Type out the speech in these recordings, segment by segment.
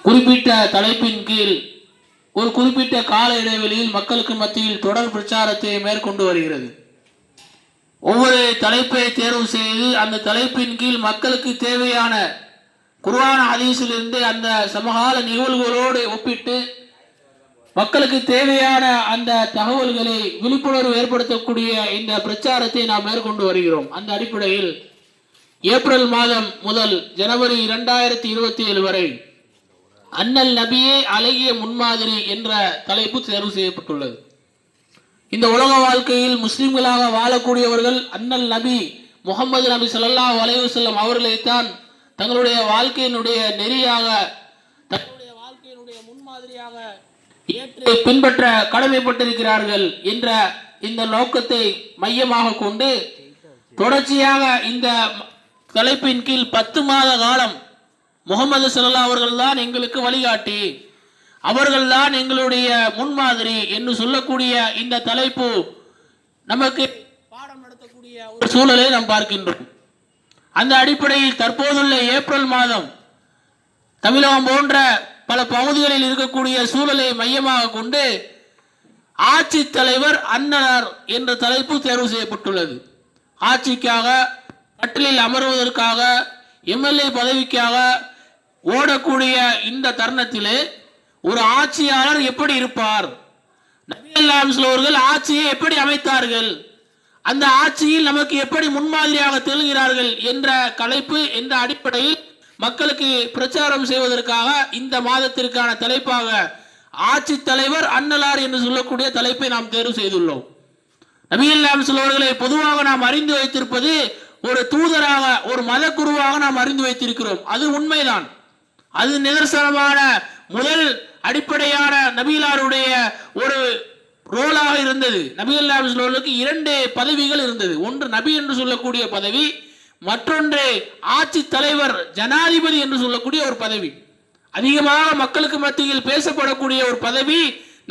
குறிப்பிட்ட தலைப்பின் கீழ் ஒரு குறிப்பிட்ட கால இடைவெளியில் மக்களுக்கு மத்தியில் தொடர் பிரச்சாரத்தை மேற்கொண்டு வருகிறது. ஒவ்வொரு தலைப்பை தேர்வு செய்து அந்த தலைப்பின் கீழ் மக்களுக்கு தேவையான குர்ஆன் ஹதீஸிலிருந்து அந்த சமகால நிகழ்வுகளோடு ஒப்பிட்டு மக்களுக்கு தேவையான அந்த தகவல்களை விழிப்புணர்வு ஏற்படுத்தக்கூடிய இந்த பிரச்சாரத்தை நாம் மேற்கொண்டு வருகிறோம். அந்த அடிப்படையில் ஏப்ரல் மாதம் முதல் ஜனவரி 2027 வரை அண்ணல் நபியே அழகிய முன்மாதிரி என்ற தலைப்பு தேர்வு செய்யப்பட்டுள்ளது. இந்த உலக வாழ்க்கையில் முஸ்லிம்களாக வாழக்கூடியவர்கள் அண்ணல் நபி முகமது நபி ஸல்லல்லாஹு அலைஹி வஸல்லம் அவர்களைத்தான் தங்களுடைய வாழ்க்கையினுடைய நெறியாக, தங்களுடைய வாழ்க்கையினுடைய முன்மாதிரியாக ஏற்று பின்பற்ற கடமைப்பட்டிருக்கிறார்கள் என்ற இந்த நோக்கத்தை மையமாக கொண்டு தொடர்ச்சியாக இந்த தலைப்பின் கீழ் 10 மாத காலம் முகமது ஸல்லல்லாஹு அவர்கள் தான் எங்களுக்கு வழிகாட்டி, அவர்கள்தான் எங்களுடைய முன்மாதிரி என்று சொல்லக்கூடிய இந்த தலைப்பு நமக்கு பாடம் நடத்தக்கூடிய ஒரு சூழலை நாம் பார்க்கின்றோம். அந்த அடிப்படையில் தற்போதுள்ள ஏப்ரல் மாதம் தமிழகம் போன்ற பல பகுதிகளில் இருக்கக்கூடிய சூழலை மையமாக கொண்டு ஆட்சி தலைவர் அண்ணலார் என்ற தலைப்பு தேர்வு செய்யப்பட்டுள்ளது. ஆட்சிக்காக, கட்டிலில் அமர்வதற்காக, எம்எல்ஏ பதவிக்காக ஓடக்கூடிய இந்த தருணத்திலே ஒரு ஆட்சியாளர் எப்படி இருப்பார், நபிகள் நாயகம் அவர்கள் ஆட்சியை எப்படி அமைத்தார்கள், அந்த ஆட்சியில் நமக்கு எப்படி முன்மாதிரியாக திகழ்கிறார்கள் என்ற தலைப்பு என்ற அடிப்படையில் மக்களுக்கு பிரச்சாரம் செய்வதற்காக இந்த மாதத்திற்கான தலைப்பாக ஆட்சி தலைவர் அண்ணலார் என்று சொல்லக்கூடிய தலைப்பை நாம் தேர்வு செய்துள்ளோம். நபிகள் நாயகம் அவர்களை பொதுவாக நாம் அறிந்து வைத்திருப்பது ஒரு தூதராக, ஒரு மத குருவாக நாம் அறிந்து வைத்திருக்கிறோம். அது உண்மைதான். அது நிதர்சனமான முதல் அடிப்படையான நபிகளாருடைய ஒரு ரோலாக இருந்தது. நபிகள் நாயகம் அவர்களுக்கு 2 பதவிகள் இருந்தது. ஒன்று நபி என்று சொல்லக்கூடிய பதவி, மற்றொன்று ஆட்சி தலைவர், ஜனாதிபதி என்று சொல்லக்கூடிய ஒரு பதவி. அதிகமாக மக்களுக்கு மத்தியில் பேசப்படக்கூடிய ஒரு பதவி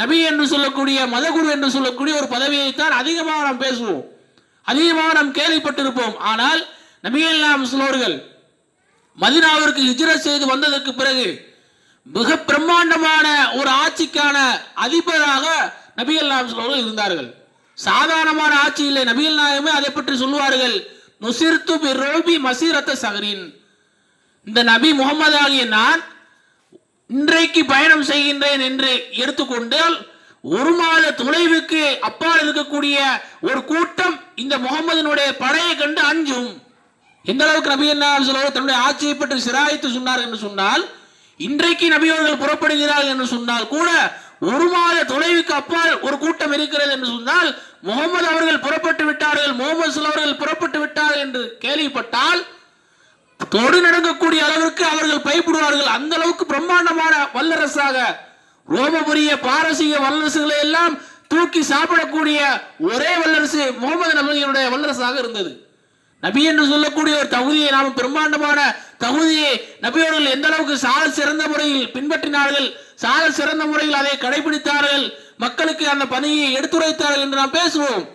நபி என்று சொல்லக்கூடிய மதகுரு என்று சொல்லக்கூடிய ஒரு பதவியைத்தான் அதிகமாக நாம் பேசுவோம், அதிகமாக நாம் கேள்விப்பட்டிருப்போம். ஆனால் நபிகள் நாயகம் அவர்கள் மதீனாவிற்கு ஹிஜ்ரத் செய்து வந்ததற்கு பிறகு மிக பிரம்மாண்டமான ஒரு ஆட்சிக்கான அதிபராக நபிகள் நாயகம் அவர்கள் இருந்தார்கள். சாதாரணமான ஆட்சி இல்லை. நபிகள் நாயகமே அதை பற்றி சொல்லுவார்கள், நுசிர்து பிர்ரூபி மசீரத்த சஹரின். இந்த நபி முகமது ஆகிய நான் இன்றைக்கு பயணம் செய்கின்றேன் என்று எடுத்துக்கொண்டால் 1 மாத தொலைவுக்கு அப்பால் இருக்கக்கூடிய ஒரு கூட்டம் இந்த முகமதினுடைய படையை கண்டு அஞ்சும். எந்த அளவுக்கு நபிகள் நாயகம் தன்னுடைய ஆட்சியை பற்றி சிராய்த்து சொன்னார் என்று சொன்னால், இன்றைக்கு நபி அவர்கள் புறப்படுகிறார்கள் என்று சொன்னால் கூட 1 மாத தொலைவுக்கு அப்பால் ஒரு கூட்டம் இருக்கிறது என்று சொன்னால் முகமது அவர்கள் புறப்பட்டு விட்டார்கள், முகமது அவர்கள் புறப்பட்டு விட்டார்கள் என்று கேள்விப்பட்டால் தொடு நடக்கக்கூடிய அளவிற்கு அவர்கள் பயப்படுவார்கள். அந்த அளவுக்கு பிரம்மாண்டமான வல்லரசாக, ரோமபுரிய பாரசீக வல்லரசுகளை எல்லாம் தூக்கி சாப்பிடக்கூடிய ஒரே வல்லரசு முகமது நபியுடைய வல்லரசாக இருந்தது. நபி என்று சொல்லக்கூடிய ஒரு தகுதியை, நாம் பிரம்மாண்டமான தகுதியை நபியவர்கள் எந்த அளவுக்கு சால சிறந்த முறையில் பின்பற்றினார்கள், சால சிறந்த முறையில் அதை கடைபிடித்தார்கள், மக்களுக்கு அந்த பணியை எடுத்துரைத்தார்கள் என்று நாம் பேசுவோம்.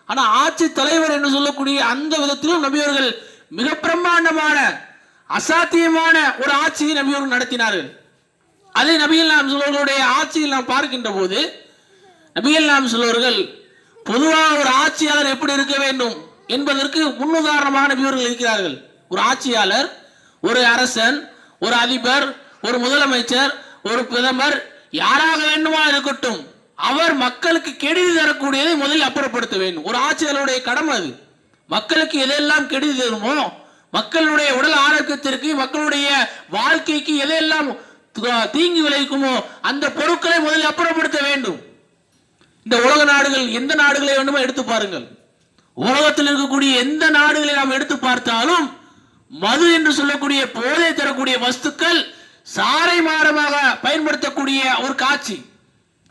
ஆனால் ஆட்சி தலைவர் என்று சொல்லக்கூடிய அந்த விதத்திலும் நபியவர்கள் மிக பிரம்மாண்டமான அசாத்தியமான ஒரு ஆட்சியை நபியவர்கள் நடத்தினார்கள். அதை நபிகள் நாயகம் அவர்களுடைய ஆட்சியில் நாம் பார்க்கின்ற போது நபிகள் நாயகம் அவர்கள் பொதுவாக ஒரு ஆட்சியாளர் எப்படி இருக்க வேண்டும் என்பதற்கு முன்னுதாரணமாக நபியவர்கள் இருக்கிறார்கள். ஒரு ஆட்சியாளர், ஒரு அரசன், ஒரு அதிபர், ஒரு முதலமைச்சர், ஒரு பிரதமர், யாராக வேண்டுமா இருக்கட்டும், அவர் மக்களுக்கு கெடுதி தரக்கூடியதை முதலில் அப்புறப்படுத்த வேண்டும். ஒரு ஆட்சியாளருடைய கடமை அது. மக்களுக்கு எதெல்லாம் கெடுதி தருமோ, மக்களுடைய உடல் ஆரோக்கியத்திற்கு, மக்களுடைய வாழ்க்கைக்கு எதையெல்லாம் தீங்கு விளைவிக்குமோ அந்த பொருட்களை முதலில் அப்புறப்படுத்த வேண்டும். இந்த உலக நாடுகள், எந்த நாடுகளை வேண்டுமோ எடுத்து பாருங்கள், உலகத்தில் இருக்கக்கூடிய எந்த நாடுகளை நாம் எடுத்து பார்த்தாலும் மது என்று சொல்லக்கூடிய போதை தரக்கூடிய வஸ்துக்கள் சாறை மாறமாக பயன்படுத்தக்கூடிய ஒரு காட்சி.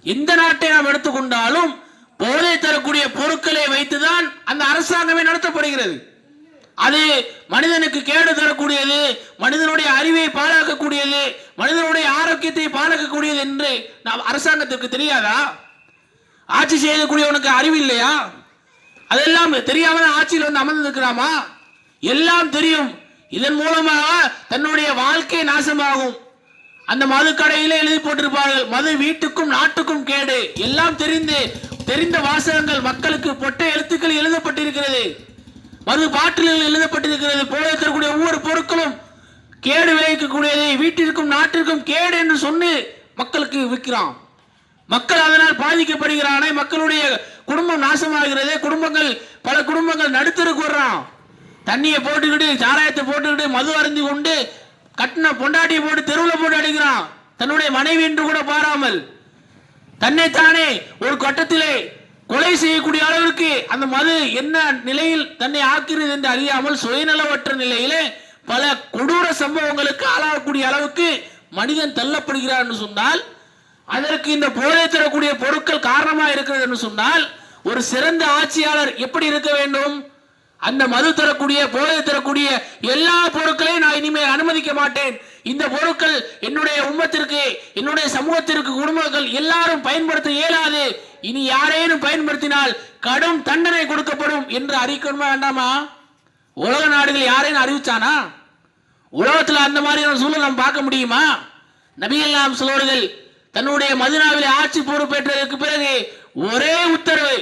எந்த நாட்டை நாம் எடுத்துக்கொண்டாலும் போதை தரக்கூடிய பொருட்களை வைத்துதான் அந்த அரசாங்கமே நடத்தப்படுகிறது. அது மனிதனுக்கு கேடு தரக்கூடியது, மனிதனுடைய அறிவை பாழாக்கக்கூடியது, மனிதனுடைய ஆரோக்கியத்தை பாழாக்கக்கூடியது என்று நாம் அரசாங்கத்திற்கு தெரியாதா? ஆட்சி செய்யக்கூடியவனுக்கு அறிவு இல்லையா? அதெல்லாம் தெரியாம ஆட்சியில் வந்து அமர்ந்திருக்கிறாமா? எல்லாம் தெரியும். இதன் மூலமாக தன்னுடைய வாழ்க்கை நாசமாகும். அந்த மது கடையிலே எழுதி போட்டிருப்பார்கள், மது வீட்டுக்கும் நாட்டுக்கும் கேடு. எல்லாம் தெரிந்த வாசகங்கள் மக்களுக்கு பொட்டை எழுத்துக்கள் எழுதப்பட்டிருக்கிறது. மது பாட்டில்கள் எழுதப்பட்டிருக்கிறது. போதை தரக்கூடிய ஒவ்வொரு பொருட்களும் கேடு விளைவிக்கக்கூடியது, வீட்டிற்கும் நாட்டிற்கும் கேடு என்று சொல்லி மக்களுக்கு விற்கிறான். மக்கள் அதனால் பாதிக்கப்படுகிறானே, மக்களுடைய குடும்பம் நாசமாகிறது. பல குடும்பங்கள் நடுத்தருக்கு வர்றான். தண்ணியை போட்டுக்கிட்டு, சாராயத்தை போட்டுக்கிட்டு, மது அருந்தி கொண்டு கட்டின பொண்டாட்டியை போட்டு தெருவில் போட்டு அடிக்கிறான். தன்னுடைய மனைவி என்று கூட பாராமல் தன்னைத்தானே ஒரு கட்டத்திலே கொலை செய்யக்கூடிய அளவிற்கு அந்த மது என்ன நிலையில் தன்னை ஆக்கிறது என்று அறியாமல் சுயநலவற்ற நிலையிலே பல கொடூர சம்பவங்களுக்கு ஆளாகக்கூடிய அளவுக்கு மனிதன் தள்ளப்படுகிறார் என்று சொன்னால், அதற்கு இந்த போதை தரக்கூடிய பொருட்கள் காரணமாக இருக்கிறது என்று சொன்னால், ஒரு சிறந்த ஆட்சியாளர் எப்படி இருக்க வேண்டும்? அந்த மது தரக்கூடிய போதை தரக்கூடிய எல்லா பொருட்களையும் நான் இனிமேல் அனுமதிக்க மாட்டேன். இந்த பொருட்கள் என்னுடைய உம்மத்திற்கு, என்னுடைய சமூகத்திற்கு, குடும்பங்கள் எல்லாரும் பயன்படுத்த இயலாது. இனி யாரேனும் பயன்படுத்தினால் கடும் தண்டனை கொடுக்கப்படும் என்று அறிக்கணுமா வேண்டாமா? உலக நாடுகள் யாரேனும் அறிவிச்சானா? உலகத்தில் அந்த மாதிரியான சூழல் நாம் பார்க்க முடியுமா? நபிகள் நாயகம் சொல்வார்கள், தன்னுடைய மதீனாவிலே ஆட்சி பொறுப்பேற்றதற்கு பிறகு ஒரே உத்தரவு,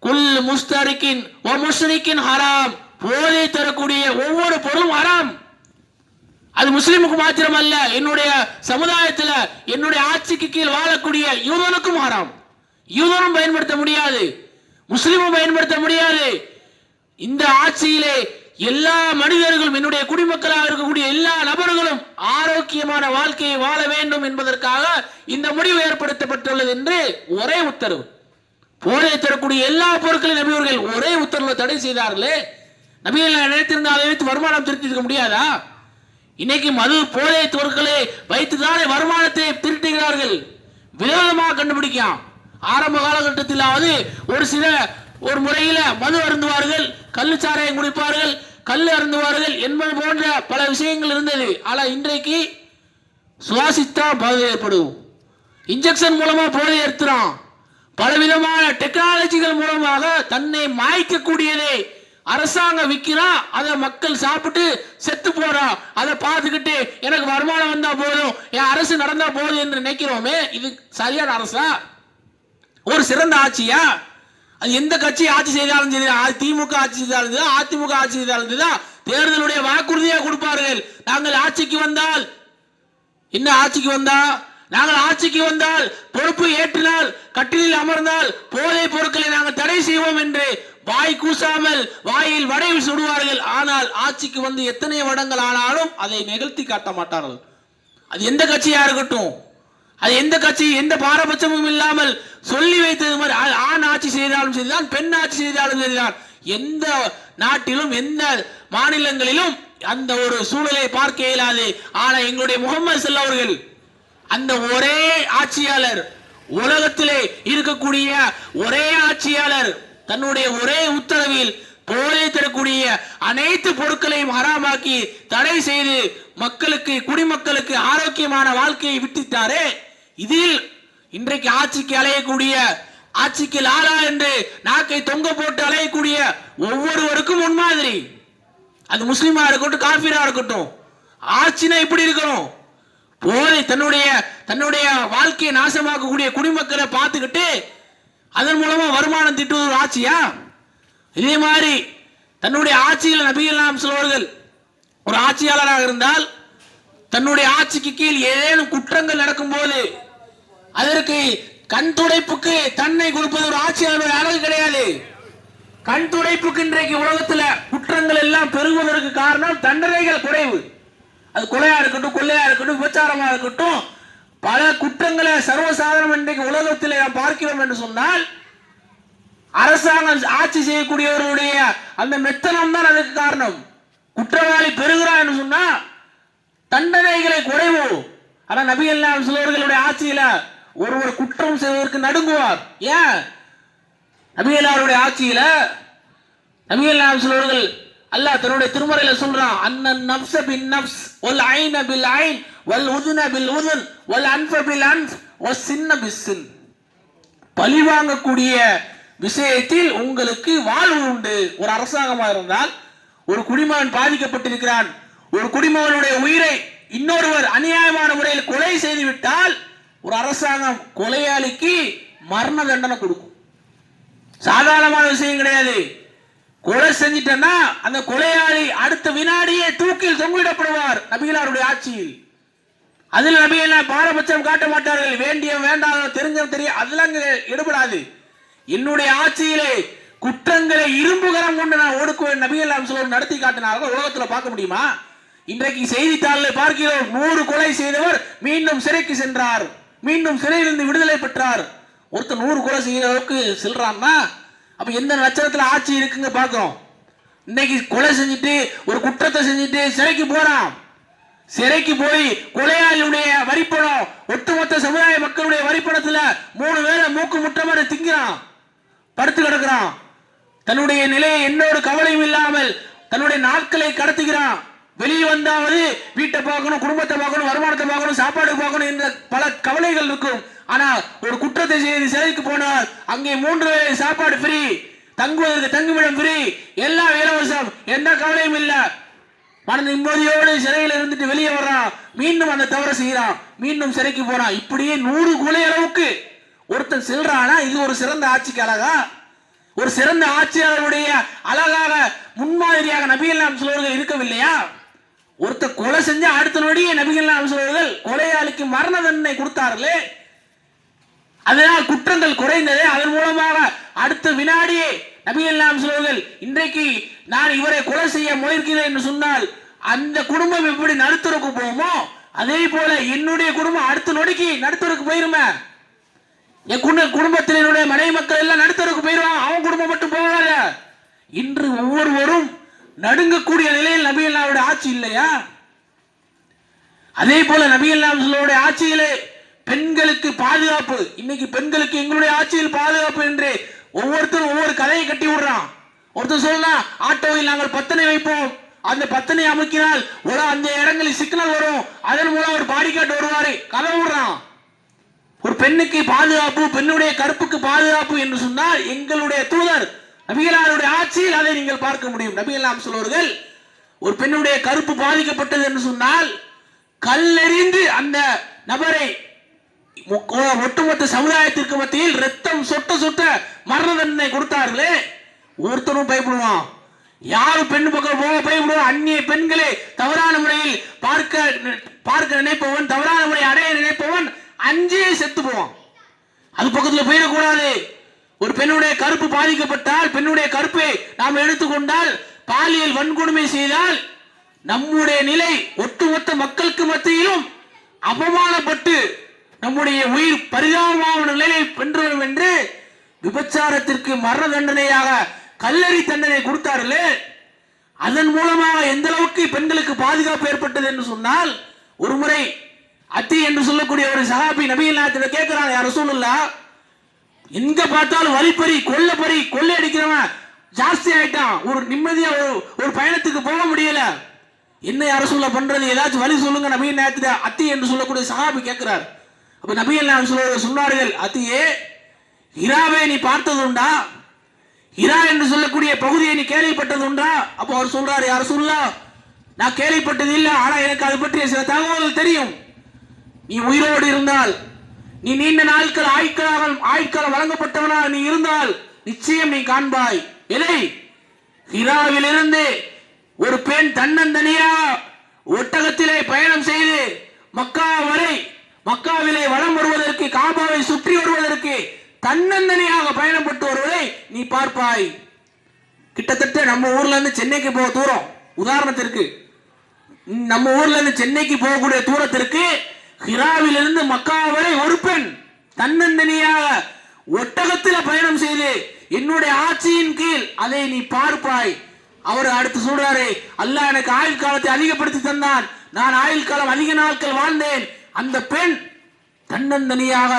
குல் முஸ்தரிக்கின் வ முஷ்ரிக்கின் ஹராம். போதை தரக்கூடிய ஒவ்வொரு பொருளும் ஹராம். அது முஸ்லிமுக்கு மாத்திரம் அல்ல, என்னுடைய சமுதாயத்தில் என்னுடைய ஆட்சிக்கு கீழ் வாழக்கூடிய யூதனுக்கும் ஹராம். யூதனும் பயன்படுத்த முடியாது, முஸ்லிமும் பயன்படுத்த முடியாது. இந்த ஆட்சியிலே எல்லா மனிதர்களும், என்னுடைய குடிமக்களாக இருக்கக்கூடிய எல்லா நபர்களும் ஆரோக்கியமான வாழ்க்கையை வாழ வேண்டும் என்பதற்காக இந்த முடிவு ஏற்படுத்தப்பட்டுள்ளது என்று ஒரே உத்தரவு. போதை தரக்கூடிய எல்லா பொருட்களையும் நபியவர்கள் ஒரே உத்தரவில் தடை செய்தார்களே. நபிகள் நினைத்திருந்தால் அதை வைத்து வருமானம் திருத்திருக்க முடியாதா? இன்னைக்கு மது போதை பொருட்களை வைத்துதானே வருமானத்தை திருட்டுகிறார்கள். விதவிதமாக கண்டுபிடிக்கலாம். ஆரம்ப காலகட்டத்திலாவது ஒரு முறையில மது அருந்துவார்கள், கள்ளுச்சாராயம் குடிப்பார்கள், கல் அருந்துவார்கள் என்பது போன்ற பல விஷயங்கள் இருந்தது. ஆனால் இன்றைக்கு சுவாசித்தா போதை ஏற்படும், இன்ஜெக்ஷன் மூலமா போதை ஏற்றுறான், பலவிதமான டெக்னாலஜிகள் மூலமாக தன்னை மாய்க்கக்கூடியதை அரசாங்கம் விற்கிறான். அதை மக்கள் சாப்பிட்டு செத்து போறான். அதை பார்த்துக்கிட்டு எனக்கு வருமானம் வந்தா போதும், என் அரசு நடந்தா போதும் என்று நினைக்கிறோமே, இது சரியான அரசா? ஒரு சிறந்த ஆட்சியா? அது எந்த கட்சி ஆட்சி செய்தாலும் சரி, திமுக ஆட்சி செய்தாலும் சரி, அதிமுக ஆட்சி செய்தாலும் சரி, தேர்தலுடைய வாக்குறுதியாக கொடுப்பார்கள். நாங்கள் ஆட்சிக்கு வந்தால் என்ன, ஆட்சிக்கு வந்தா நாங்கள் ஆட்சிக்கு வந்தால், பொறுப்பு ஏற்றினால், கட்டிலில் அமர்ந்தால் போதை பொருட்களை நாங்கள் தடை செய்வோம் என்று வாய் கூசாமல் வாயில் வடை சுடுவார்கள். ஆனால் ஆட்சிக்கு வந்து எத்தனை வருடங்கள் ஆனாலும் அதை நிகழ்த்தி காட்ட மாட்டார்கள். அது எந்த கட்சியா இருக்கட்டும், அது எந்த கட்சி, எந்த பாரபட்சமும் இல்லாமல் சொல்லி வைத்தது மாதிரி, ஆண் ஆட்சி செய்தாலும் சரிதான், பெண் ஆட்சி செய்தாலும் சரிதான், எந்த நாட்டிலும் எந்த மாநிலங்களிலும் அந்த ஒரு சூழலை பார்க்க இயலாது. ஆனால் எங்களுடைய முகமது ஸல்லல்லாஹு அலைஹி வஸல்லம் அவர்கள் அந்த ஒரே ஆட்சியாளர், உலகத்திலே இருக்கக்கூடிய ஒரே ஆட்சியாளர், தன்னுடைய ஒரே உத்தரவில் போதை தரக்கூடிய அனைத்து பொருட்களையும் ஹராமாக்கி தடை செய்து மக்களுக்கு, குடிமக்களுக்கு ஆரோக்கியமான வாழ்க்கையை விட்டுத்தாரே. இதில் இன்றைக்கு ஆட்சிக்கு அலையக்கூடிய, ஆட்சிக்கு லாலா என்று நாக்கை தொங்க போட்டு அலையக்கூடிய ஒவ்வொருவருக்கும் முன்மாதிரி. அது முஸ்லிமா இருக்கட்டும், காஃபிரா இருக்கட்டும், ஆட்சினா இப்படி இருக்கணும். போதை தன்னுடைய வாழ்க்கையை நாசமாக்கக்கூடிய குடிமக்களை பார்த்துக்கிட்டு அதன் மூலமா வருமானம் திட்டுவது ஒரு ஆட்சியா? இதே மாதிரி தன்னுடைய ஆட்சியில் நபிகள் நாயகம் சொல்வார்கள், ஒரு ஆட்சியாளராக இருந்தால் தன்னுடைய ஆட்சிக்கு கீழ் ஏதேனும் குற்றங்கள் நடக்கும் போது அதற்கு கண் துடைப்புக்கு தன்னை கொடுப்பது ஒரு ஆட்சியாளர் அழகு கிடையாது. கண் துடைப்புக்கு இன்றைக்கு உலகத்துல குற்றங்கள் எல்லாம் பெருகுவதற்கு காரணம் தண்டனைகள் குறைவு. அது கொலையா இருக்கட்டும், கொள்ளையா இருக்கட்டும், விபச்சாரமா இருக்கட்டும், பல குற்றங்களை சர்வசாதாரணம் இன்றைக்கு உலகத்தில் நாம் பார்க்கிறோம் என்று சொன்னால், அரசாங்கம் ஆட்சி செய்யக்கூடியவர்களுடைய அந்த மெத்தனம் தான் அதுக்கு காரணம். குற்றவாளி பெறுகிறான் என்று சொன்னா தண்டனைகளை குறைவு. ஆனா நபிகள் நாயகம் சொல்லுவர்களுடைய ஆட்சியில ஒருவர் குற்றம் செய்வதற்கு நடுங்குவார். ஏன்? நபிகள் அவருடைய ஆட்சியில நபிகள் நாயகம் சொல்லுவர்கள் அல்லாஹ் தன்னுடைய திருமறையில சொல்றான், அன்னன் நஃப்ஸ பின் நஃப்ஸ் வல் ஐன பில் ஐன் வல் உதுன பில் உதுன் வல் அன்ஃப பில் அன்ஃப் வஸ் சின்ன பிஸ் சின். பழி வாங்கக்கூடிய விஷயத்தில் உங்களுக்கு வாழ்வு உண்டு. ஒரு அரசாங்கமாக இருந்தால், ஒரு குடிமகன் பாதிக்கப்பட்டிருக்கிறான், ஒரு குடிமகனுடைய உயிரை இன்னொருவர் அநியாயமான முறையில் கொலை செய்து விட்டால் ஒரு அரசாங்கம் கொலையாளிக்கு மரண தண்டனை கொடுக்கும். சாதாரணமான விஷயம் கிடையாது. கொலை செஞ்சிட்டா அந்த கொலையாளி அடுத்த வினாடியே தூக்கில் தொங்கிடப்படுவார் நபிகளாருடைய ஆட்சியில். அதில் நபிகள் பாரபட்சம் காட்ட மாட்டார்கள். வேண்டிய வேண்டாம் தெரிஞ்ச தெரிய அதெல்லாம் ஈடுபடாது. என்னுடைய ஆட்சியிலே குற்றங்களை இரும்புகரம் கொண்டு நான் ஒடுக்குவேன் நபிகள் நடத்தி காட்டினார்கள். உலகத்துல பார்க்க முடியுமா? இன்றைக்கு செய்தித்தாளில் பார்க்கிறோம், 100 கொலை செய்தவர் மீண்டும் சிறைக்கு சென்றார், மீண்டும் சிறையிலிருந்து விடுதலை பெற்றார். ஒருத்தர் 100 கொலை செய்யற அளவுக்கு செல்றான்னா அப்ப எந்த லட்சணத்துல ஆட்சி இருக்குங்க பார்க்கிறோம். இன்னைக்கு கொலை செஞ்சுட்டு ஒரு குற்றத்தை செஞ்சுட்டு சிறைக்கு போறான். சிறைக்கு போய் கொலையாளியுடைய வரிப்பணம், ஒட்டுமொத்த சமுதாய மக்களுடைய வரிப்பணத்துல 3 வேளை மூக்கு முட்டை மாதிரி திங்கிறான், படுத்து கிடக்கிறான். தன்னுடைய நிலையை என்னோட கவலையும் இல்லாமல் தன்னுடைய நாட்களை கடத்துகிறான். வெளியே வந்தாவது வீட்டை பார்க்கணும், குடும்பத்தை பார்க்கணும், வருமானத்தை பார்க்கணும், சாப்பாடு பார்க்கணும் என்ற பல கவலைகள் இருக்கும். ஆனா ஒரு குற்றத்தை செய்து சிறைக்கு போனால் அங்கே 3 வேளை சாப்பாடு ஃப்ரீ, தங்குவதற்கு தங்குமிடம் ஃப்ரீ, எல்லாம் இலவசம், எந்த கவலையும் இல்ல. மன நிம்மதியோடு சிறையில் இருந்துட்டு வெளியே வர்றான், மீண்டும் அந்த தவறு செய்யறான், மீண்டும் சிறைக்கு போறான். இப்படியே 100 கொலை அளவுக்கு ஒருத்தன் செல்றானா இது ஒரு சிறந்த ஆட்சிக்கு அழகா? ஒரு சிறந்த ஆட்சியாளருடைய அழகாக முன்மாதிரியாக நபிகள் நாயகம் சொல்வர்கள் இருக்கவில்லையா? ஒருத்தர் கொலை செஞ்ச அடுத்த நொடியே நபிகள் நாயகம் சொல்வர்கள் கொலையாளிக்கு மரண தண்டனை கொடுத்தார்களே, அதனால் குற்றங்கள் குறைந்தது. அதன் மூலமாக அடுத்த வினாடியே நபிகள் நாயகம் சொல்வர்கள் இன்றைக்கு நான் இவரை கொலை செய்ய முயற்கிறேன் என்று சொன்னால் அந்த குடும்பம் எப்படி நடுத்தருக்கு போகுமோ அதே போல என்னுடைய குடும்பம் அடுத்த நொடிக்கு நடுத்தருக்கு போயிருமே. என் குடும்பத்தினுடைய மனைவி மக்கள் எல்லாம் நடுத்தருக்கு போயிருவாங்க, அவன் குடும்பம் மட்டும் போகாத. இன்று ஒவ்வொருவரும் நடுங்கக்கூடிய நிலையில் நபிகள் நாயகமுடைய ஆட்சி இல்லையா? அதே போல நபிகள் நாயகமுடைய ஆட்சியிலே பெண்களுக்கு பாதுகாப்பு. இன்னைக்கு பெண்களுக்கு எங்களுடைய ஆட்சியில் பாதுகாப்பு என்று ஒவ்வொருத்தரும் ஒவ்வொரு கதையை கட்டி விடுறான். ஒருத்தர் சொல்லா ஆட்டோவில் நாங்கள் பத்தனை வைப்போம், அந்த பத்தனை அமைக்கினால் அந்த இடங்களில் சிக்னல் வரும், அதன் மூலம் ஒரு பாடிக்காட்டு வருவாரு, கதை விடுறான். ஒரு பெண்ணுக்கு பாதுகாப்பு, பெண்ணுடைய கற்புக்கு பாதுகாப்பு என்று சொன்னால் எங்களுடைய தூதர் நபிகளாருடைய ஆட்சியில் அதை நீங்கள் பார்க்க முடியும். நபிகள் நாயகம் சொல்வார்கள் ஒரு பெண்ணுடைய கற்பு பாதிக்கப்பட்டது என்று சொன்னால் கல்லெறிந்து அந்த நபரை ஒட்டுமொத்த சமுதாயத்திற்கு மத்தியில் ரத்தம் சொட்ட சொட்ட மரண தண்டனை கொடுத்தார்களே, ஒருத்தரும் பயப்படுவான். யாரும் பெண் பக்கம் போக பயப்படுவான். அந்நிய பெண்களை தவறான முறையில் பார்க்க நினைப்பவன், தவறான முறை அடைய நினைப்பவன் அஞ்சே செத்து போவான். அது பக்கத்தில் போயிடக்கூடாது. ஒரு பெண்ணுடைய கருப்பு பாதிக்கப்பட்டால், பெண்ணுடைய கருப்பை நாம் எடுத்துக்கொண்டால், பாலியல் வன்கொடுமை செய்தால் நம்முடைய நிலை ஒட்டுமொத்த மக்களுக்கு மத்தியிலும் அவமானப்பட்டு நம்முடைய உயிர் பரிதாபமான நிலையை வென்றுவிடும் என்று விபச்சாரத்திற்கு மரண தண்டனையாக கல்லறி தண்டனை கொடுத்தார்களே, அதன் மூலமாக எந்த அளவுக்கு பெண்களுக்கு பாதுகாப்பு ஏற்பட்டது என்று சொன்னால், ஒரு முறை அத்தி என்று சொல்லக்கூடிய ஒரு சஹாபி நபிகள் நாயகத்திடம் கேட்கிறாங்க, யார் ரசூலுல்லாஹ் எங்க பார்த்தாலும் வழிப்பறி கொள்ளை அடிக்கிறவன் ஜாஸ்தி ஆயிட்டான், ஒரு நிம்மதியா ஒரு பயணத்துக்கு போக முடியல, என்ன யார சொல்ல பண்றது, ஏதாச்சும் வழி சொல்லுங்க நபிகள் நாயகத்திட அத்தி என்று சொல்லக்கூடிய சஹாபி கேட்கிறார். அப்ப நபிகள் நாயகம் சொன்னார்கள், அத்தியே ஹிராவை நீ பார்த்தது உண்டா? ஹிரா என்று சொல்லக்கூடிய பகுதியை நீ கேள்விப்பட்டது உண்டா? அப்போ அவர் சொல்றாரு, யார சொல்லலாம் நான் கேள்விப்பட்டது இல்லை, ஆனா எனக்கு அது பற்றிய சில தகவல்கள் தெரியும். நீ உயிரோடு இருந்தால், நீ நீண்ட நாட்கள் ஆயுட்காலம் வழங்கப்பட்டவனாக நீ இருந்தால் நிச்சயம் நீ காண்பாய். எதை? ஹிராவிலிருந்து ஒரு பெண் தன்னந்தனியா ஒட்டகத்திலே பயணம் செய்து மக்காவிலே வலம் வருவதற்கு, காபாவை சுற்றி வருவதற்கு தன்னந்தனியாக பயணப்பட்டு வருவதை நீ பார்ப்பாய். கிட்டத்தட்ட நம்ம ஊர்ல இருந்து சென்னைக்கு போக தூரம், உதாரணத்திற்கு நம்ம ஊர்ல இருந்து சென்னைக்கு போகக்கூடிய தூரத்திற்கு ஹிராவிலிருந்து மக்கா வரை ஒரு பெண் தன்னந்தனியாக ஒட்டகத்தில் பயணம் செய்து என்னுடைய ஆட்சியின் கீழ் அதை நீ பார்ப்பாய். அவர் அடுத்து சொல்றாரு, அல்லாஹ் எனக்கு ஆயுள் காலத்தை அதிகப்படுத்தி தந்தான், நான் ஆயுள் காலம் அதிக நாட்கள் வாழ்ந்தேன். அந்த பெண் தன்னந்தனியாக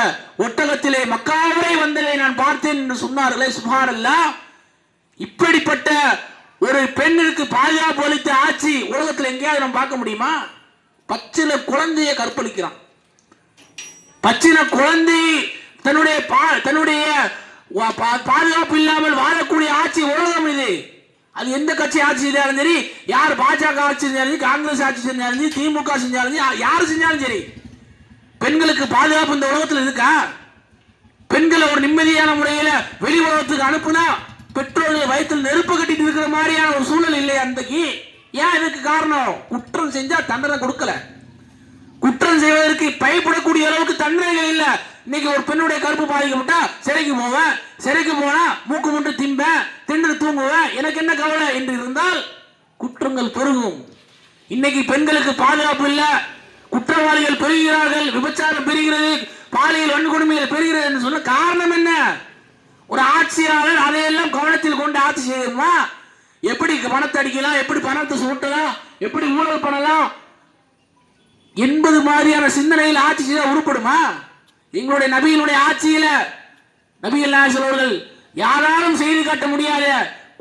ஒட்டகத்திலே மக்காவரை வந்ததை நான் பார்த்தேன் என்று சொன்னார்களே, சுப்ஹானல்லாஹ். இப்படிப்பட்ட ஒரு பெண்ணுக்கு பாதுகாப்பு அளித்த ஆட்சி உலகத்தில் எங்கேயாவது நம்ம பார்க்க முடியுமா? பச்சில குழந்தையை கற்பழிக்கிறான், பச்சில குழந்தை தன்னுடைய பாதுகாப்பு இல்லாமல் வாழக்கூடிய ஆட்சி உலகம் இது. அது எந்த கட்சி ஆட்சி செஞ்சாலும் சரி, யார் பாஜக ஆட்சி செஞ்சாலும் சரி, காங்கிரஸ் ஆட்சி செஞ்சாலும் சரி, திமுக செஞ்சாலும் சரி, யாரு செஞ்சாலும் சரி, பெண்களுக்கு பாதுகாப்பு இந்த உலகத்தில் இருக்கா? பெண்களை ஒரு நிம்மதியான முறையில் வெளி உலகத்துக்கு அனுப்புனா பெற்றோர்கள் வயிற்றில் நெருப்பு கட்டிட்டு இருக்கிற மாதிரியான ஒரு சூழல் இல்லையா அன்றைக்கு? ஏன் இதுக்கு காரணம்? குற்றம் செஞ்சா தண்டனை கொடுக்கல. குற்றம் செய்வதற்கு பயப்படக்கூடிய அளவுக்கு தண்டனைகள் இல்ல. இன்னைக்கு ஒரு பெண்ணுடைய கருப்பு பாதிக்கப்பட்டா சிறைக்கு போவேன், சிறைக்கு போனா மூக்கு முட்டு திம்பேன், திண்டு தூங்குவேன், எனக்கு என்ன கவலை என்று இருந்தால் குற்றங்கள் பெருகும். இன்னைக்கு பெண்களுக்கு பாதுகாப்பு இல்ல, குற்றவாளிகள் பெறுகிறார்கள், விபச்சாரம் பெறுகிறது, பாலியல் வன்கொடுமைகள் பெறுகிறது என்று சொன்ன காரணம் என்ன? ஒரு ஆட்சியாளர் அதையெல்லாம் கவனத்தில் கொண்டு ஆட்சி செய்யணுமா? எப்படி பணத்தை அடிக்கலாம், எப்படி பணத்தை சுட்டலாம், எப்படி ஊழல் பண்ணலாம் என்பது மாதிரியான சிந்தனையில் ஆட்சி செய்ய உருப்படுமா? எங்களுடைய நபியினுடைய ஆட்சியில நபிகள் நாயகம் அவர்கள் யாராலும் செய்து காட்ட முடியாத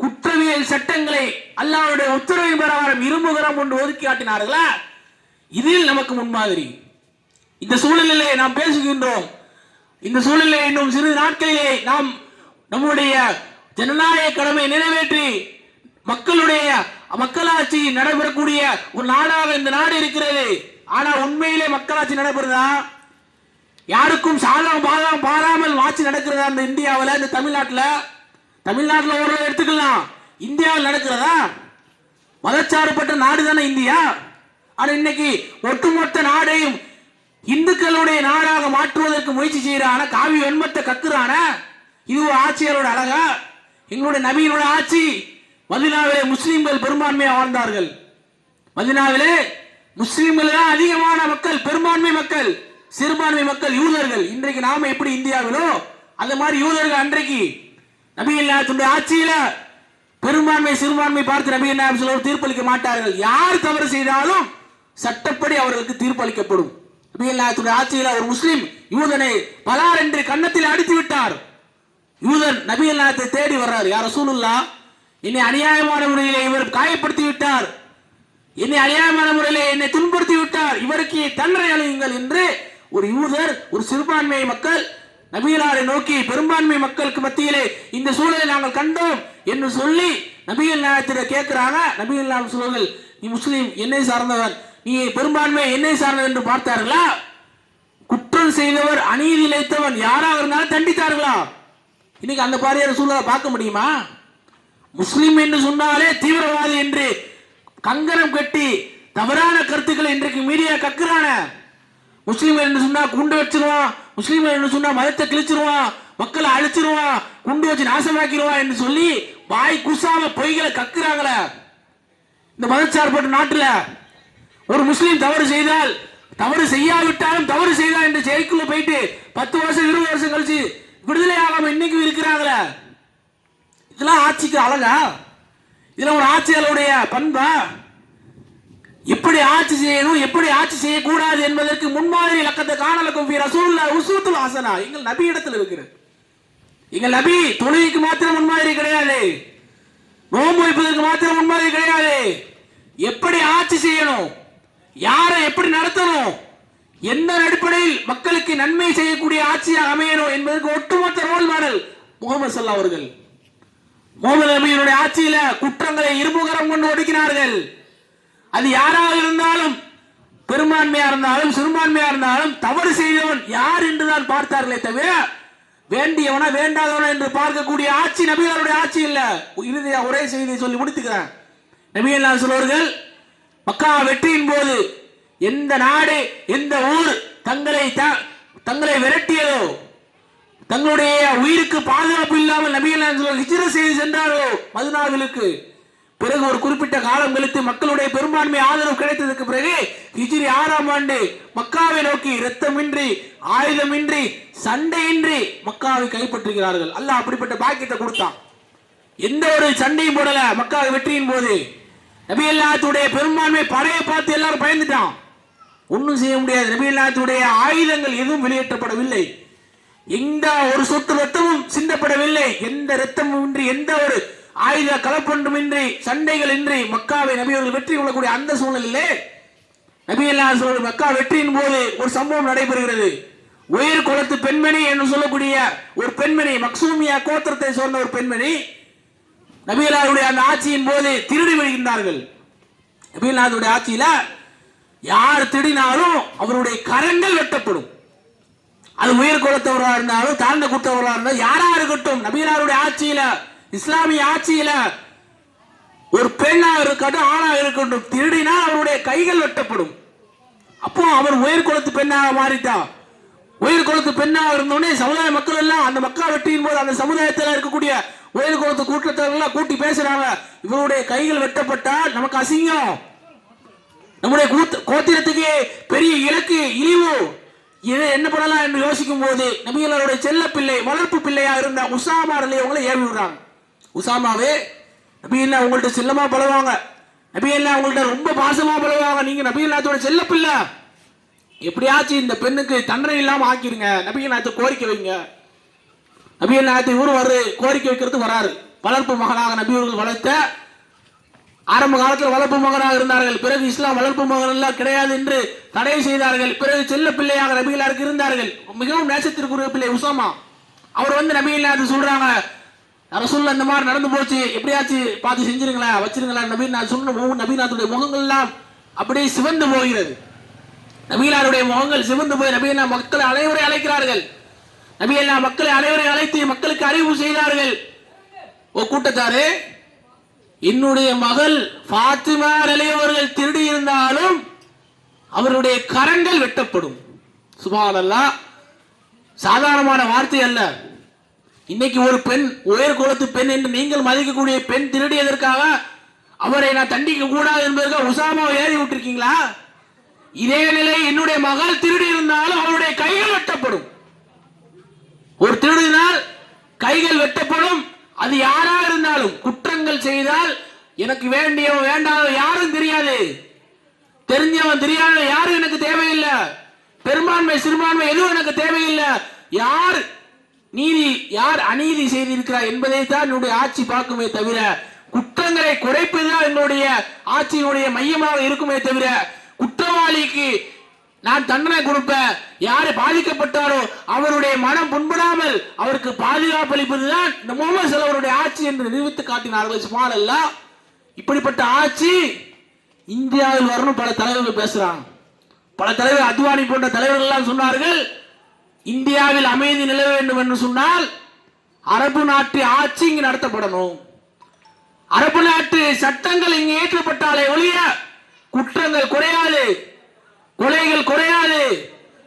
குற்றவியல் சட்டங்களை அல்லாஹ்வுடைய உத்தரவின் பிரகாரம் இருமுகரம் கொண்டு ஒதுக்கி காட்டினார்களா? இதில் நமக்கு முன்மாதிரி. இந்த சூழலிலே நாம் பேசுகின்றோம். இந்த சூழலிலே இன்னும் சிறு நாட்களிலே நாம் நம்முடைய ஜனநாயக கடமை நிறைவேற்றி மக்களாட்சி நடைபெறக்கூடிய ஒரு நாடாக இந்த நாடு இருக்கிறது. ஆனா உண்மையிலே மக்களாட்சி நடைபெறுதா? யாருக்கும் சாதகம் பாதகம் பாராமல் ஆட்சி நடக்கிறதா? இந்த இந்தியாவில், இந்த தமிழ்நாட்டில் ஓரளவு எடுத்துக்கலாம். இந்தியாவில் நடக்கிறதா? மதச்சார்பற்ற நாடு தானே இந்தியா. ஆனா இன்னைக்கு ஒட்டுமொத்த நாடையும் இந்துக்களுடைய நாடாக மாற்றுவதற்கு முயற்சி செய்யறான, காவி வெண்மத்தை கக்குறான. இது ஒரு ஆட்சியரோட அழகா? எங்களுடைய நபியினுடைய ஆட்சி மதீனாவிலே முஸ்லிம்கள் பெரும்பான்மையாக வாழ்ந்தார்கள். மதீனாவிலே முஸ்லிம்கள் தான் அதிகமான மக்கள், பெரும்பான்மை மக்கள், சிறுபான்மை மக்கள் யூதர்கள். இன்றைக்கு நாம எப்படி இந்தியாவிலோ அந்த மாதிரி யூதர்கள் அன்றைக்கு நபிகள் நாயகத்துடைய ஆட்சியில பெரும்பான்மை சிறுபான்மை பார்த்து நபிகள் நாயகம் சொல்ல தீர்ப்பளிக்க மாட்டார்கள். யார் தவறு செய்தாலும் சட்டப்படி அவர்களுக்கு தீர்ப்பளிக்கப்படும். நபிகள் நாயகத்துடைய ஆட்சியில ஒரு முஸ்லிம் யூதனை பலார் என்று கன்னத்தில் அடித்து விட்டார். யூதன் நபிகள் நாயகத்தை தேடி வர்றார். யார் ரசூலுல்லாஹ், என்னை அநியாயமான முறையில் இவர் காயப்படுத்தி விட்டார், என்னை அநியாயமான முறையில் என்னை துன்புறுத்தி விட்டார், இவருக்கு தண்டனை அளியுங்கள் என்று ஒரு யூதர், ஒரு சிறுபான்மை மக்கள் நபிகளாரை நோக்கி பெரும்பான்மை மக்களுக்கு மத்தியிலே இந்த சூழலை நாங்கள் கண்டோம் என்று சொல்லி நபிகள் நாயகத்திடம் கேட்கிறாங்க. நபிகள் நாயகம் சொல்வார்கள், நீ முஸ்லீம், என்னை சார்ந்தவன், நீ பெரும்பான்மை என்னை சார்ந்தவன் என்று பார்த்தார்களா? குற்றம் செய்தவர், அநீதி இழைத்தவன் யாராக இருந்தாலும் தண்டித்தார்களா? இன்னைக்கு அந்த பாரியான சூழலை பார்க்க முடியுமா? முஸ்லிம் என்று சொன்னாலே தீவிரவாதி என்று கங்கணம் கட்டி தவறான கருத்துக்களை இன்றைக்கு மீடியா கக்குறான. முஸ்லிம்கள் என்று சொன்னா குண்டு வச்சிருவான், முஸ்லிம்கள் என்று சொன்னா மதத்தை கிழிச்சிருவான், மக்களை அழிச்சிருவான், குண்டு வச்சு நாசமாக்கிடுவான் என்று சொல்லி வாய் குசாம பொய்களை கக்குறாங்களே. இந்த மதச்சார்பற்ற நாட்டில் ஒரு முஸ்லீம் தவறு செய்தால், தவறு செய்யாவிட்டாலும் தவறு செய்தால் என்று ஜெயிக்குள்ள போயிட்டு 10 வருஷம் 20 வருஷம் கழிச்சு விடுதலை ஆகாம இன்னைக்கு இருக்கிறாங்களே. இதெல்லாம் ஆட்சிக்கு அழகா? இதெல்லாம் ஒரு ஆட்சியாளருடைய பண்பா? எப்படி ஆட்சி செய்யணும், எப்படி ஆட்சி செய்யக்கூடாது என்பதற்கு முன்மாதிரி லக்கத்தை காணலுக்கும் ரசூலுல்லாஹ் உஸ்வத்துல் ஹஸனா எங்கள் நபி இடத்தில் இருக்கிறது. எங்கள் நபி தொழுகைக்கு மாத்திரம் முன்மாதிரி கிடையாது, நோன்பு வைப்பதற்கு மாத்திரம் முன்மாதிரி கிடையாது. எப்படி ஆட்சி செய்யணும், யாரை எப்படி நடத்தணும், என்ன அடிப்படையில் மக்களுக்கு நன்மை செய்யக்கூடிய ஆட்சியாக அமையணும் என்பதற்கு ஒட்டுமொத்த ரோல் மாடல் முகமது ஸல்லல்லாஹு அவர்கள். முகமது நபியினுடைய ஆட்சியில குற்றங்களை இருமுகரம் கொண்டு ஒடுக்கினார்கள். அது யாராக இருந்தாலும், பெரும்பான்மையா இருந்தாலும் சிறுபான்மையா இருந்தாலும் தவறு செய்தவன் யார் என்றுதான் பார்த்தார்களே தவிர வேண்டியவனா வேண்டாதவனா என்று பார்க்கக்கூடிய ஆட்சி நபிகளுடைய ஆட்சி இல்ல. இறுதியா ஒரே செய்தியை சொல்லி முடித்துக்கிறேன். நபிகள் நாயகம் சொல்வார்கள், மக்கா வெற்றியின் போது எந்த நாடு எந்த ஊர் தங்களை விரட்டியதோ, தங்களுடைய உயிருக்கு பாதுகாப்பு இல்லாமல் நபிகள் நாயகம் ஹிஜ்ரத் செய்து சென்றார்களோ மதீனாவிற்கு, பிறகு ஒரு குறிப்பிட்ட காலம் கழித்து மக்களுடைய பெரும்பான்மை ஆதரவு கிடைத்ததற்கு பிறகு ஹிஜ்ரி 6ஆம் ஆண்டு மக்காவை நோக்கி இரத்தமின்றி ஆயுதமின்றி சண்டையின்றி மக்காவை கைப்பற்றுகிறார்கள். அல்லாஹ் அப்படிப்பட்ட பாக்கியத்தை கொடுத்தான். எந்த ஒரு சண்டையும் போடல. மக்கா வெற்றியின் போது நபிகள் நாயகத்துடைய பெரும்பான்மை படையை பார்த்து எல்லாரும் பயந்துட்டான். ஒன்றும் செய்ய முடியாது. நபிகள் நாயகத்துடைய ஆயுதங்கள் எதுவும் வெளியேற்றப்படவில்லை, எந்த ஒரு சொட்டு ரத்தமும் சிந்தப்படவில்லை, எந்த ரத்தமும் இன்றி எந்த ஒரு ஆயுத கலப்பொன்றுமின்றி சண்டைகள் இன்றி மக்காவை நபியவர்கள் வெற்றி கொள்ளக்கூடிய அந்த சூழ்நிலையிலே நபிகள் நாயகம் மக்கா வெற்றியின் போது ஒரு சம்பவம் நடைபெறுகிறது. உயிர் குலத்து பெண்மணி என்று சொல்லக்கூடிய ஒரு பெண்மணி, மக்சூமியா கோத்திரத்தை சேர்ந்த ஒரு பெண்மணி நபிகளாருடைய அந்த ஆட்சியின் போது திருடி வருகின்றார்கள். நபிகளாருடைய ஆட்சியில யார் திருடினாலும் அவருடைய கரங்கள் வெட்டப்படும். அது உயர் குலத்தவராக இருந்தாலும் தாழ்ந்த குலத்தவராக இருந்தாலும் யாரா இருக்கட்டும், நபிகளாருடைய ஆட்சியில, இஸ்லாமிய ஆட்சியில ஒரு பெண்ணா இருக்கட்டும் ஆணா இருக்கட்டும், திருடினா அவருடைய கைகள் வெட்டப்படும். அப்போ அவர் உயர் குலத்து பெண்ணாக மாறிட்டா. உயர் குலத்து பெண்ணாக இருந்தோடனே சமுதாய மக்கள் எல்லாம் அந்த மக்கா வெட்டியின் போது அந்த சமுதாயத்தில் இருக்கக்கூடிய உயர் குலத்து கூட்டத்தெல்லாம் கூட்டி பேசுறாங்க, இவருடைய கைகள் வெட்டப்பட்டால் நமக்கு அசிங்கம், நம்முடைய கோத்திரத்துக்கு பெரிய இலக்கு இழிவு, இதை என்ன பண்ணலாம் என்று யோசிக்கும் போது நபிகளுடைய செல்ல பிள்ளை வளர்ப்பு பிள்ளையா இருந்த உசாமா அவங்களை ஏவி விடுறாங்க. உசாமாவே, நபிகள் உங்கள்ட்ட செல்லமா பழவாங்க, நபிகள் உங்கள்ட்ட ரொம்ப பாசமா பழவாங்க, நீங்க நபிகள் செல்ல பிள்ளை, எப்படியாச்சும் இந்த பெண்ணுக்கு தண்டனை இல்லாம ஆக்கிருங்க, நபிகள் கோரிக்கை வைங்க. நபிகள் நாயகத்தை இவரு கோரிக்கை வைக்கிறது வராரு. வளர்ப்பு மகனாக நபியவர்கள் வளர்த்த ஆரம்ப காலத்தில் வளர்ப்பு மகனாக இருந்தார்கள். பிறகு இஸ்லாம் வளர்ப்பு மகன் எல்லாம் கிடையாது என்று தடை செய்தார்கள். பிறகு செல்ல பிள்ளையாக நபிகளாருக்கு இருந்தார்கள். மிகவும் நேசத்திற்குரிய பிள்ளை உசாமா. அவர் நபிகள் சொல்றாங்க, ரசூலுல்லாஹ் இந்த மாதிரி நடந்து போச்சு, எப்படியாச்சும் பார்த்து செஞ்சிருங்களா வச்சிருங்களா. நபிநாத்துடைய முகங்கள் எல்லாம் அப்படியே சிவந்து போகிறது. நபிகளாருடைய முகங்கள் சிவந்து போய் நபிகள் மக்களை அனைவரை அழைக்கிறார்கள். நபிகள் மக்களை அனைவரை அழைத்து மக்களுக்கு அறிவு செய்தார்கள். ஓ கூட்டத்தாரே, என்னுடைய மகள் ஃபாத்திமா அவர்கள் திருடி இருந்தாலும் அவருடைய கரங்கள் வெட்டப்படும். சுப்ஹானல்லாஹ், சாதாரணமான வார்த்தை அல்ல. இன்னைக்கு ஒரு பெண், உயர் குலத்து பெண் என்று நீங்கள் மதிக்கக்கூடிய பெண் திருடியதற்காக அவரை நான் தண்டிக்க கூடாது என்பதற்காக உசாமாவை ஏறி விட்டுருக்கீங்களா? இதே நிலை என்னுடைய மகள் திருடி இருந்தாலும் அவருடைய கைகள் வெட்டப்படும். ஒரு திருடினால் கைகள் வெட்டப்படும். அது யாராக இருந்தாலும் குற்றங்கள் செய்தால் எனக்கு வேண்டியவன் வேண்டாத யாரும் தெரியாது, தெரிஞ்சவன் தெரியாத யாரும் எனக்கு தேவையில்லை, பெரும்பான்மை சிறுபான்மை எதுவும் எனக்கு தேவையில்லை, யார் நீதி யார் அநீதி செய்திருக்கிறார் என்பதை தான் என்னுடைய ஆட்சி பார்க்குமே தவிர குற்றங்களை குறைப்பதுதான் என்னுடைய ஆட்சியினுடைய மையமாக இருக்குமே தவிர குற்றவாளிக்கு நான் தண்டனை கொடுப்பேன், யாரு பாதிக்கப்பட்டாரோ அவருடைய மனம் புண்படாமல் அவருக்கு பாதுகாப்பு அளிப்பதுதான் இந்த முகமது ஸல்லல்லாஹு ஆட்சி என்று நிரூபித்து காட்டினார்கள். சுப்ஹானல்லாஹ், இப்படிப்பட்ட ஆட்சி இந்தியாவில் வரணும். பல தலைவர்கள் பேசுறாங்க. பல தலைவர் அத்வானி போன்ற தலைவர்கள் எல்லாம் சொன்னார்கள், இந்தியாவில் அமைதி நிலவ வேண்டும் என்று சொன்னால் அரபு நாட்டு ஆட்சி இங்கு நடத்தப்படணும், அரபு நாட்டு சட்டங்கள் இங்கு ஏற்றப்பட்டாலே ஒழிய குற்றங்கள் குறையாது, கொலைகள் குறையாது,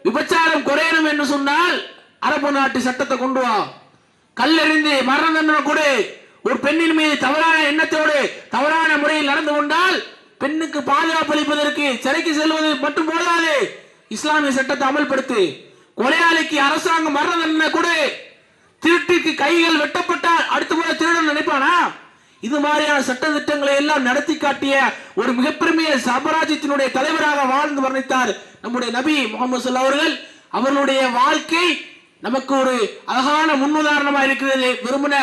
விபச்சாரம் குறையணும் என்று சொன்னால் அரபு நாட்டு சட்டத்தை கொண்டு வா, கல்லெறிந்து மரண தண்டனை கொடு, ஒரு பெண்ணின் மீது தவறான எண்ணத்தோடு தவறான முறையில் நடந்து கொண்டால் பெண்ணுக்கு பாதுகாப்பு அளிப்பதற்கு சிறைக்கு செல்வது மட்டும் போதாது, இஸ்லாமிய சட்டத்தை அமல்படுத்து, கொலையாளிக்கு அரசாங்கம் மரண தண்டனை கொடு, திருட்டுக்கு கைகள் வெட்டப்பட்டால் அடுத்த முறை திருடன் நினைப்பானா? இது மாதிரியான சட்ட திட்டங்களை எல்லாம் நடத்தி காட்டிய ஒரு மிகப்பெரிய சாம்ராஜ்யத்தினுடைய தலைவராக வாழ்ந்து வர்ணித்தார் நம்முடைய நபி முகமது ஸல்லல்லாஹு அலைஹி வஸல்லம். அவர்களுடைய வாழ்க்கை நமக்கு ஒரு அழகான முன்னுதாரணமாக இருக்கிறது. வெறுமன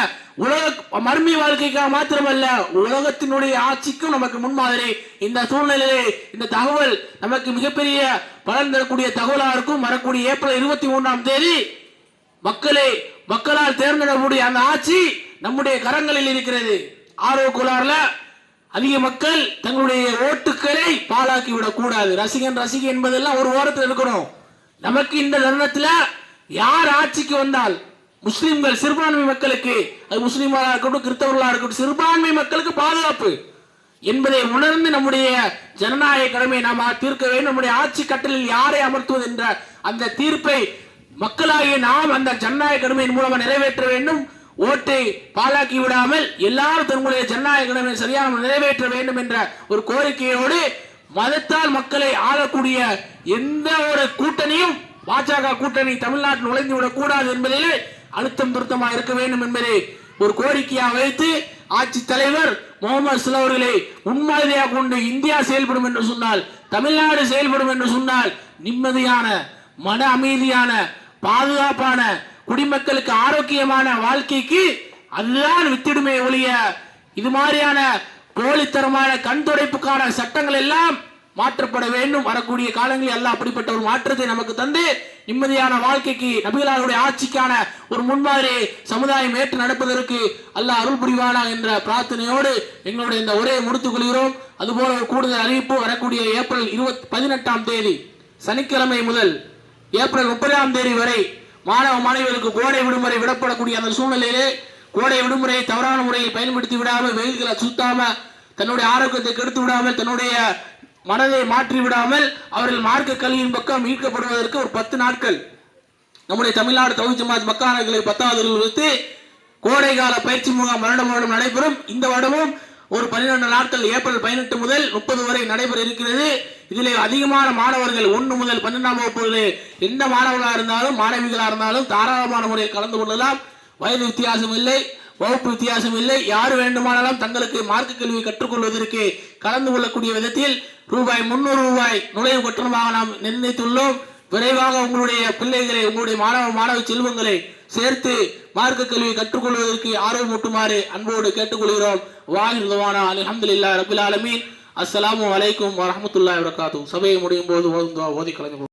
உலக மர்மி வாழ்க்கைக்காக மாத்திரமல்ல, உலகத்தினுடைய ஆட்சிக்கும் நமக்கு முன்மாதிரி. இந்த சூழ்நிலையிலே இந்த தகவல் நமக்கு மிகப்பெரிய பலன் தரக்கூடிய தகவலாக இருக்கும். வரக்கூடிய ஏப்ரல் 23ஆம் தேதி மக்களால் தேர்ந்தெடுக்கக்கூடிய அந்த ஆட்சி நம்முடைய கரங்களில் இருக்கிறது. ஆர்வ கோளாறுல அதிக மக்கள் தங்களுடைய ஓட்டுக்களை பாழாக்கி விடக் கூடாது. ரசிகை என்பதெல்லாம் ஒரு ஓரத்தில் இருக்கணும். நமக்கு இந்த தருணத்தில் யார் ஆட்சிக்கு வந்தால் முஸ்லிம்கள் சிறுபான்மை மக்களுக்கு, அது முஸ்லிம்களாக இருக்கட்டும் கிறிஸ்தவர்களாக இருக்கட்டும், சிறுபான்மை மக்களுக்கு பாதுகாப்பு என்பதை உணர்ந்து நம்முடைய ஜனநாயக கடமையை நாம் தீர்க்க வேண்டும். நம்முடைய ஆட்சி கட்டளில் யாரை அமர்த்துவது என்ற அந்த தீர்ப்பை மக்களாகிய நாம் அந்த ஜனநாயக கடமையின் மூலமாக நிறைவேற்ற வேண்டும். ஓட்டை பாழாக்கி விடாமல் எல்லாரும் தங்களுடைய ஜனநாயக கடமையை சரியாக நிறைவேற்ற வேண்டும் என்ற ஒரு கோரிக்கையோடு மதத்தால் மக்களை ஆளக்கூடிய எந்த ஒரு கூட்டணியும் பாஜக கூட்டணி தமிழ்நாட்டில் நுழைந்து விடக் கூடாது என்பதிலே அழுத்தம் திருத்தமாக இருக்க வேண்டும் என்பதை ஒரு கோரிக்கையாக வைத்து ஆட்சி தலைவர் முகமது ஸல்லல்லாஹு அலைஹி அவர்களை முன்மாதிரியாக கொண்டு இந்தியா செயல்படும் என்று சொன்னால், தமிழ்நாடு செயல்படும் என்று சொன்னால் நிம்மதியான மன அமைதியான பாதுகாப்பான குடிமக்களுக்கு ஆரோக்கியமான வாழ்க்கைக்கு அதுதான் வித்திடுமே ஒழிய இது மாதிரியான போலித்தரமான கண் துடைப்புக்கான சட்டங்கள் எல்லாம் மாற்றப்பட வேண்டும். வரக்கூடிய காலங்களில் அல்லாஹ் அப்படிப்பட்ட ஒரு மாற்றத்தை நமக்கு தந்து நிம்மதியான வாழ்க்கைக்கு நபிகளாருடைய ஆட்சிக்கான ஒரு முன்மாதிரி சமுதாயம் ஏற்று நடப்பதற்கு அல்லாஹ் அருள் புரிவானா என்ற பிரார்த்தனையோடு எங்களுடைய இந்த உரையை முடித்துக் கொள்கிறோம். அதுபோல ஒரு கூடுதல் அறிவிப்பு வரக்கூடிய ஏப்ரல் 18ஆம் தேதி சனிக்கிழமை முதல் ஏப்ரல் 30ஆம் தேதி வரை மாணவ மாணவிகளுக்கு கோடை விடுமுறை விடப்படக்கூடிய அந்த சூழ்நிலையிலே கோடை விடுமுறையை தவறான முறையில் பயன்படுத்தி விடாமல், வெயில்களை சுத்தாம, தன்னுடைய ஆரோக்கியத்தை கெடுத்து விடாமல், தன்னுடைய மனதை மாற்றி விடாமல் அவர்கள் மார்க்க கல்வியின் பக்கம் ஈர்க்கப்படுவதற்கு ஒரு 10 நாட்கள் நம்முடைய தமிழ்நாடு தௌஹீத் ஜமாத் மக்கானர்களை 10வது வைத்து கோடை கால பயிற்சி முகாம் வருடம் நடைபெறும். இந்த வருடமும் ஒரு 12 நாட்கள் ஏப்ரல் 18 முதல் 30 வரை நடைபெற இருக்கிறது. இதிலே அதிகமான மாணவர்கள் 1 முதல் 12ஆம் வகுப்புகளிலே எந்த மாணவர்களாக இருந்தாலும் மாணவிகளாக இருந்தாலும் தாராளமான முறையில் கலந்து கொள்ளலாம். வயது வித்தியாசம் இல்லை, வகுப்பு வித்தியாசம் இல்லை. யார் வேண்டுமானாலும் தங்களுக்கு மார்க்க கல்வியை கற்றுக்கொள்வதற்கு கலந்து கொள்ளக்கூடிய விதத்தில் ரூபாய் 300 நுழைவு கட்டணமாக நாம் நிர்ணயித்துள்ளோம். விரைவாக உங்களுடைய பிள்ளைகளை, உங்களுடைய மாணவ செல்வங்களை சேர்த்து மார்க்க கல்வியை கற்றுக்கொள்வதற்கு ஆர்வமூட்டுமாறு அன்போடு கேட்டுக்கொள்கிறோம். வாஹிர் தவானா அல்ஹம்துலில்லாஹி ரப்பில் ஆலமீன். அஸ்ஸலாமு அலைக்கும் வரஹ்மத்துல்லாஹி வபரகாத்துஹு. சபையை முடியும் போது ஓதி கலந்து